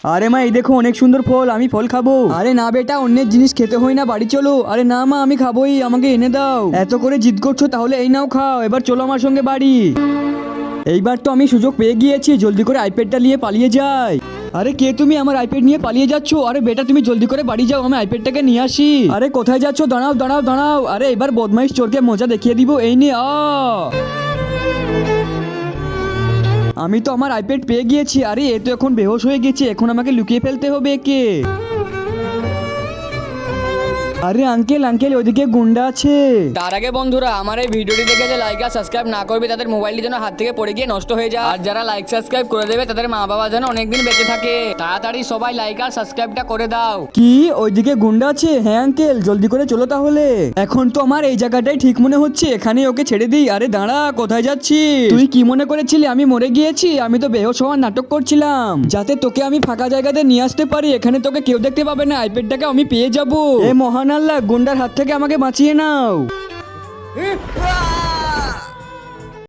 আরে মা এই দেখো অনেক সুন্দর ফল, আমি ফল খাবো। আরে না বেটা, অন্যের জিনিস খেতে হয় না, বাড়ি চলো। আরে না মা আমি খাবোই, আমাকে এনে দাও। এত করে জিদ করছো তাহলে এই নাও খাও, এবার চলো আমার সঙ্গে বাড়ি। এইবার তো আমি সুযোগ পেয়ে গিয়েছি, জলদি করে আইপ্যাডটা নিয়ে পালিয়ে যাই। আরে কে তুমি, আমার আইপ্যাড নিয়ে পালিয়ে যাচ্ছো? আরে বেটা তুমি জলদি করে বাড়ি যাও, আমি আইপ্যাডটাকে নিয়ে আসি। আরে কোথায় যাচ্ছো? দাঁড়াও দাঁড়াও দাঁড়াও। আরে এবার বদমাইশ চোরকে মজা দেখিয়ে দিব, এই নে আমি তো আমার আইপ্যাড পেয়ে গিয়েছি। আরে এ তো এখন বেহোশ হয়ে গেছে, এখন আমাকে লুকিয়ে ফেলতে হবে একে। আরে আঙ্কেল আঙ্কেল ওদিকে গুন্ডা আছে। তার আগে বন্ধুরা, আমার এই ভিডিওটি দেখে যে লাইক আর সাবস্ক্রাইব না করবে তাদের মোবাইলটি যেন হাত থেকে পড়ে গিয়ে নষ্ট হয়ে যায়। আর যারা লাইক সাবস্ক্রাইব করে দেবে তাদের মা বাবা যেন অনেকদিন বেঁচে থাকে। তাড়াতাড়ি সবাই লাইক আর সাবস্ক্রাইবটা করে দাও। কি ওইদিকে গুন্ডা আছে? হ্যাঁ আঙ্কেল জলদি করে চলো তাহলে। এখন তো আমার এই জায়গাটাই ঠিক মনে হচ্ছে, এখানে ওকে ছেড়ে দিই। আরে দাঁড়া, কোথায় যাচ্ছি? তুই কি মনে করেছিলি আমি মরে গিয়েছি? আমি তো বেহোশ হওয়ার নাটক করছিলাম, যাতে তোকে আমি ফাঁকা জায়গাতে নিয়ে আসতে পারি। এখানে তোকে কেউ দেখতে পাবে না, আইপ্যাডটাকে আমি পেয়ে যাবো। এ মহান আল্লাহ, গুন্ডার হাত থেকে আমাকে বাঁচিয়ে নাও।